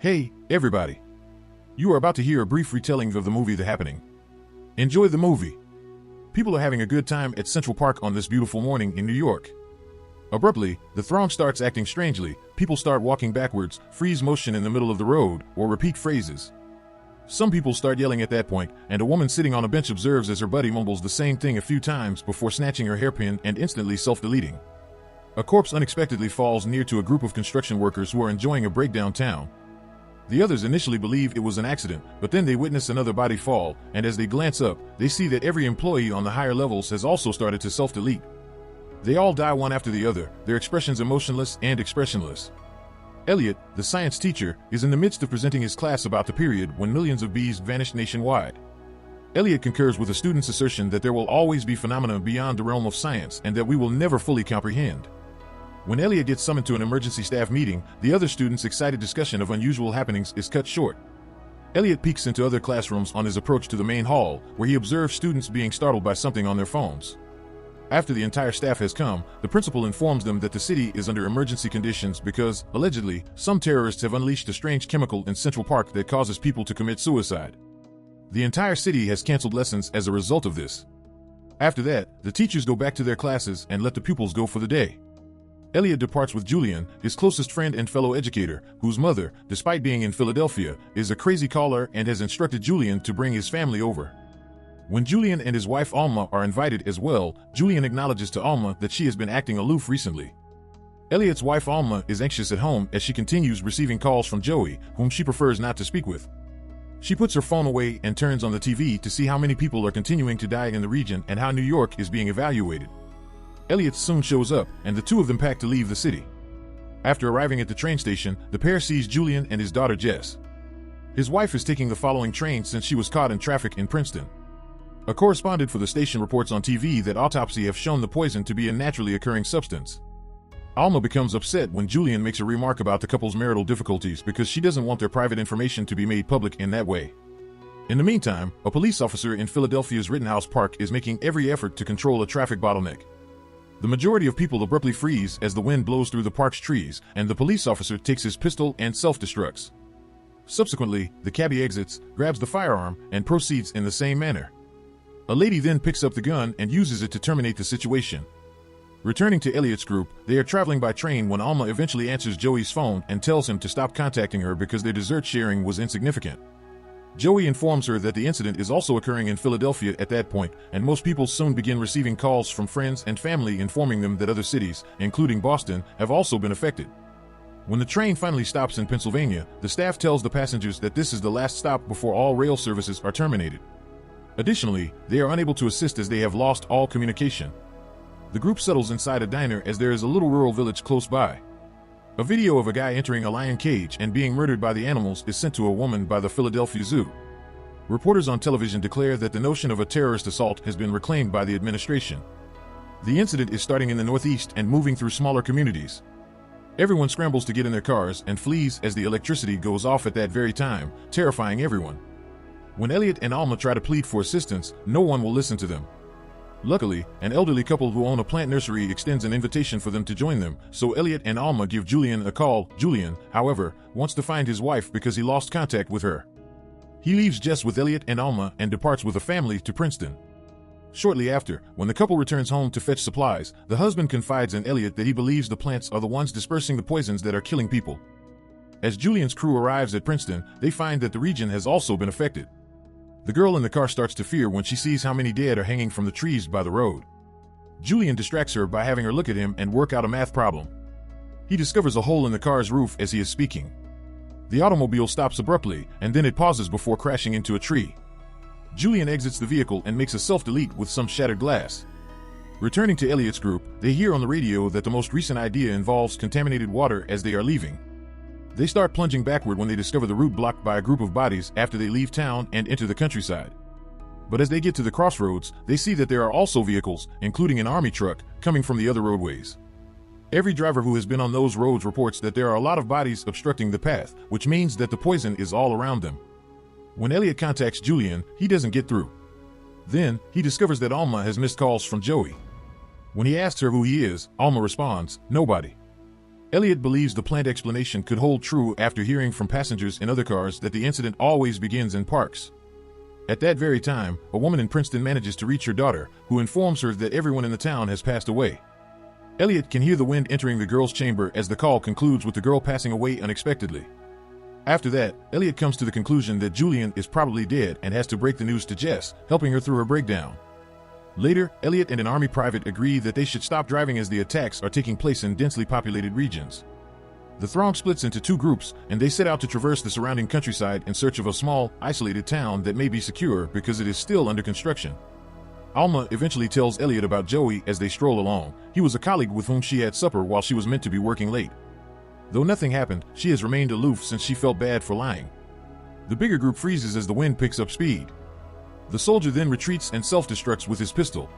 Hey, everybody. You are about to hear a brief retelling of the movie The Happening. Enjoy the movie. People are having a good time at Central Park on this beautiful morning in New York. Abruptly, the throng starts acting strangely. People start walking backwards, freeze motion in the middle of the road, or repeat phrases. Some people start yelling at that point, and a woman sitting on a bench observes as her buddy mumbles the same thing a few times before snatching her hairpin and instantly self-deleting. A corpse unexpectedly falls near to a group of construction workers who are enjoying a break downtown. The others initially believe it was an accident, but then they witness another body fall, and as they glance up, they see that every employee on the higher levels has also started to self-delete. They all die one after the other, their expressions emotionless and expressionless. Elliot, the science teacher, is in the midst of presenting his class about the period when millions of bees vanished nationwide. Elliot concurs with the student's assertion that there will always be phenomena beyond the realm of science and that we will never fully comprehend. When Elliot gets summoned to an emergency staff meeting, the other students' excited discussion of unusual happenings is cut short. Elliot peeks into other classrooms on his approach to the main hall, where he observes students being startled by something on their phones. After the entire staff has come, the principal informs them that the city is under emergency conditions because, allegedly, some terrorists have unleashed a strange chemical in Central Park that causes people to commit suicide. The entire city has canceled lessons as a result of this. After that, the teachers go back to their classes and let the pupils go for the day. Elliot departs with Julian, his closest friend and fellow educator, whose mother, despite being in Philadelphia, is a crazy caller and has instructed Julian to bring his family over. When Julian and his wife Alma are invited as well, Julian acknowledges to Alma that she has been acting aloof recently. Elliot's wife Alma is anxious at home as she continues receiving calls from Joey, whom she prefers not to speak with. She puts her phone away and turns on the TV to see how many people are continuing to die in the region and how New York is being evaluated. Elliot soon shows up, and the two of them pack to leave the city. After arriving at the train station, the pair sees Julian and his daughter Jess. His wife is taking the following train since she was caught in traffic in Princeton. A correspondent for the station reports on TV that autopsy have shown the poison to be a naturally occurring substance. Alma becomes upset when Julian makes a remark about the couple's marital difficulties because she doesn't want their private information to be made public in that way. In the meantime, a police officer in Philadelphia's Rittenhouse Park is making every effort to control a traffic bottleneck. The majority of people abruptly freeze as the wind blows through the park's trees, and the police officer takes his pistol and self-destructs. Subsequently, the cabbie exits, grabs the firearm, and proceeds in the same manner. A lady then picks up the gun and uses it to terminate the situation. Returning to Elliot's group, they are traveling by train when Alma eventually answers Joey's phone and tells him to stop contacting her because their dessert sharing was insignificant. Joey informs her that the incident is also occurring in Philadelphia at that point, and most people soon begin receiving calls from friends and family informing them that other cities, including Boston, have also been affected. When the train finally stops in Pennsylvania, the staff tells the passengers that this is the last stop before all rail services are terminated. Additionally, they are unable to assist as they have lost all communication. The group settles inside a diner as there is a little rural village close by. A video of a guy entering a lion cage and being murdered by the animals is sent to a woman by the Philadelphia Zoo. Reporters on television declare that the notion of a terrorist assault has been reclaimed by the administration. The incident is starting in the Northeast and moving through smaller communities. Everyone scrambles to get in their cars and flees as the electricity goes off at that very time, terrifying everyone. When Elliot and Alma try to plead for assistance, no one will listen to them. Luckily, an elderly couple who own a plant nursery extends an invitation for them to join them, so Elliot and Alma give Julian a call. Julian, however, wants to find his wife because he lost contact with her. He leaves Jess with Elliot and Alma and departs with a family to Princeton. Shortly after, when the couple returns home to fetch supplies, the husband confides in Elliot that he believes the plants are the ones dispersing the poisons that are killing people. As Julian's crew arrives at Princeton, they find that the region has also been affected. The girl in the car starts to fear when she sees how many dead are hanging from the trees by the road. Julian distracts her by having her look at him and work out a math problem. He discovers a hole in the car's roof as he is speaking. The automobile stops abruptly, and then it pauses before crashing into a tree. Julian exits the vehicle and makes a self-delete with some shattered glass. Returning to Elliot's group, they hear on the radio that the most recent idea involves contaminated water as they are leaving. They start plunging backward when they discover the route blocked by a group of bodies after they leave town and enter the countryside. But as they get to the crossroads, they see that there are also vehicles, including an army truck, coming from the other roadways. Every driver who has been on those roads reports that there are a lot of bodies obstructing the path, which means that the poison is all around them. When Elliot contacts Julian, he doesn't get through. Then, he discovers that Alma has missed calls from Joey. When he asks her who he is, Alma responds, "Nobody." Elliot believes the plant explanation could hold true after hearing from passengers in other cars that the incident always begins in parks. At that very time, a woman in Princeton manages to reach her daughter, who informs her that everyone in the town has passed away. Elliot can hear the wind entering the girl's chamber as the call concludes with the girl passing away unexpectedly. After that, Elliot comes to the conclusion that Julian is probably dead and has to break the news to Jess, helping her through her breakdown. Later, Elliot and an army private agree that they should stop driving as the attacks are taking place in densely populated regions. The throng splits into two groups, and they set out to traverse the surrounding countryside in search of a small, isolated town that may be secure because it is still under construction. Alma eventually tells Elliot about Joey as they stroll along. He was a colleague with whom she had supper while she was meant to be working late. Though nothing happened, she has remained aloof since she felt bad for lying. The bigger group freezes as the wind picks up speed. The soldier then retreats and self-destructs with his pistol.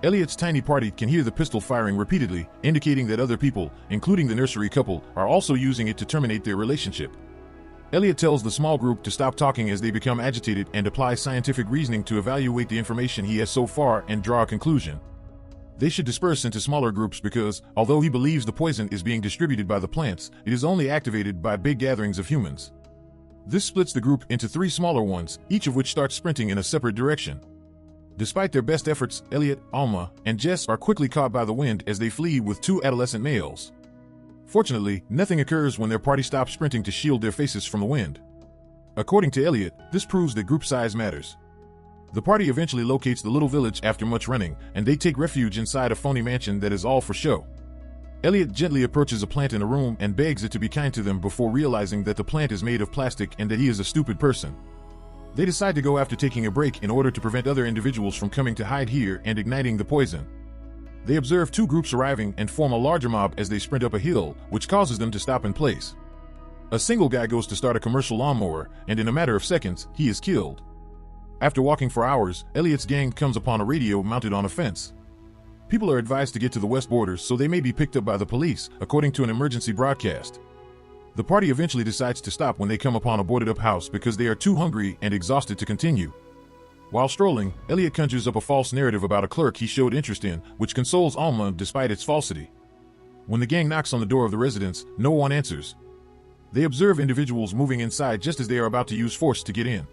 Elliot's tiny party can hear the pistol firing repeatedly, indicating that other people, including the nursery couple, are also using it to terminate their relationship. Elliot tells the small group to stop talking as they become agitated and apply scientific reasoning to evaluate the information he has so far and draw a conclusion. They should disperse into smaller groups because, although he believes the poison is being distributed by the plants, it is only activated by big gatherings of humans. This splits the group into three smaller ones, each of which starts sprinting in a separate direction. Despite their best efforts, Elliot, Alma, and Jess are quickly caught by the wind as they flee with two adolescent males. Fortunately, nothing occurs when their party stops sprinting to shield their faces from the wind. According to Elliot, this proves that group size matters. The party eventually locates the little village after much running, and they take refuge inside a phony mansion that is all for show. Elliot gently approaches a plant in a room and begs it to be kind to them before realizing that the plant is made of plastic and that he is a stupid person. They decide to go after taking a break in order to prevent other individuals from coming to hide here and igniting the poison. They observe two groups arriving and form a larger mob as they sprint up a hill, which causes them to stop in place. A single guy goes to start a commercial lawnmower, and in a matter of seconds, he is killed. After walking for hours, Elliot's gang comes upon a radio mounted on a fence. People are advised to get to the west borders so they may be picked up by the police, according to an emergency broadcast. The party eventually decides to stop when they come upon a boarded-up house because they are too hungry and exhausted to continue. While strolling, Elliot conjures up a false narrative about a clerk he showed interest in, which consoles Alma despite its falsity. When the gang knocks on the door of the residence, no one answers. They observe individuals moving inside just as they are about to use force to get in.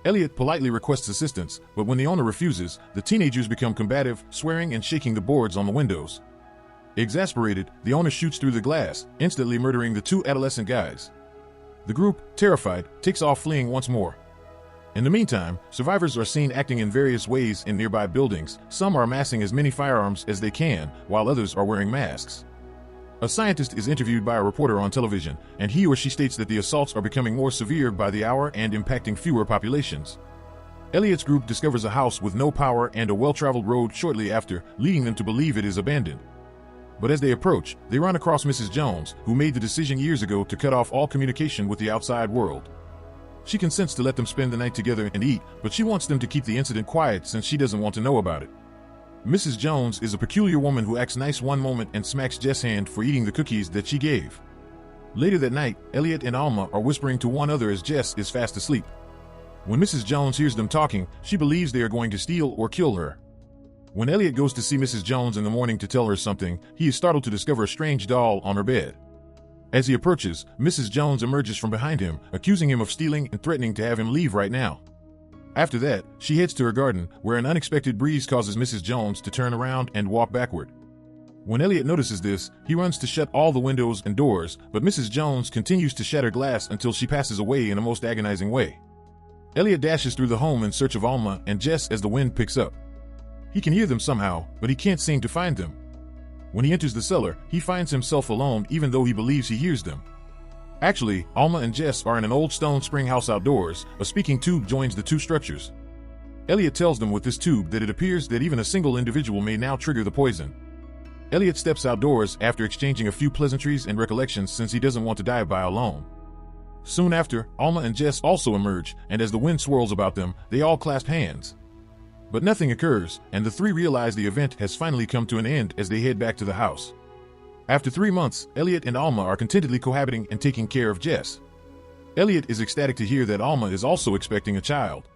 Elliot politely requests assistance, but when the owner refuses, the teenagers become combative, swearing and shaking the boards on the windows. Exasperated, the owner shoots through the glass, instantly murdering the two adolescent guys. The group, terrified, takes off fleeing once more. In the meantime, survivors are seen acting in various ways in nearby buildings. Some are amassing as many firearms as they can, while others are wearing masks. A scientist is interviewed by a reporter on television, and he or she states that the assaults are becoming more severe by the hour and impacting fewer populations. Elliot's group discovers a house with no power and a well-traveled road shortly after, leading them to believe it is abandoned. But as they approach, they run across Mrs. Jones, who made the decision years ago to cut off all communication with the outside world. She consents to let them spend the night together and eat, but she wants them to keep the incident quiet since she doesn't want to know about it. Mrs. Jones is a peculiar woman who acts nice one moment and smacks Jess' hand for eating the cookies that she gave. Later that night, Elliot and Alma are whispering to one another as Jess is fast asleep. When Mrs. Jones hears them talking, she believes they are going to steal or kill her. When Elliot goes to see Mrs. Jones in the morning to tell her something, he is startled to discover a strange doll on her bed. As he approaches, Mrs. Jones emerges from behind him, accusing him of stealing and threatening to have him leave right now. After that, she heads to her garden, where an unexpected breeze causes Mrs. Jones to turn around and walk backward. When Elliot notices this, he runs to shut all the windows and doors, but Mrs. Jones continues to shatter glass until she passes away in a most agonizing way. Elliot dashes through the home in search of Alma and Jess as the wind picks up. He can hear them somehow, but he can't seem to find them. When he enters the cellar, he finds himself alone even though he believes he hears them. Actually, Alma and Jess are in an old stone spring house outdoors. A speaking tube joins the two structures. Elliot tells them with this tube that it appears that even a single individual may now trigger the poison. Elliot steps outdoors after exchanging a few pleasantries and recollections since he doesn't want to die by alone. Soon after, Alma and Jess also emerge, and as the wind swirls about them, they all clasp hands. But nothing occurs, and the three realize the event has finally come to an end as they head back to the house. After 3 months, Elliot and Alma are contentedly cohabiting and taking care of Jess. Elliot is ecstatic to hear that Alma is also expecting a child.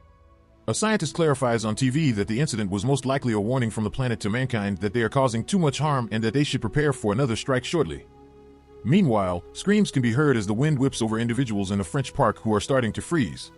A scientist clarifies on TV that the incident was most likely a warning from the planet to mankind that they are causing too much harm and that they should prepare for another strike shortly. Meanwhile, screams can be heard as the wind whips over individuals in a French park who are starting to freeze.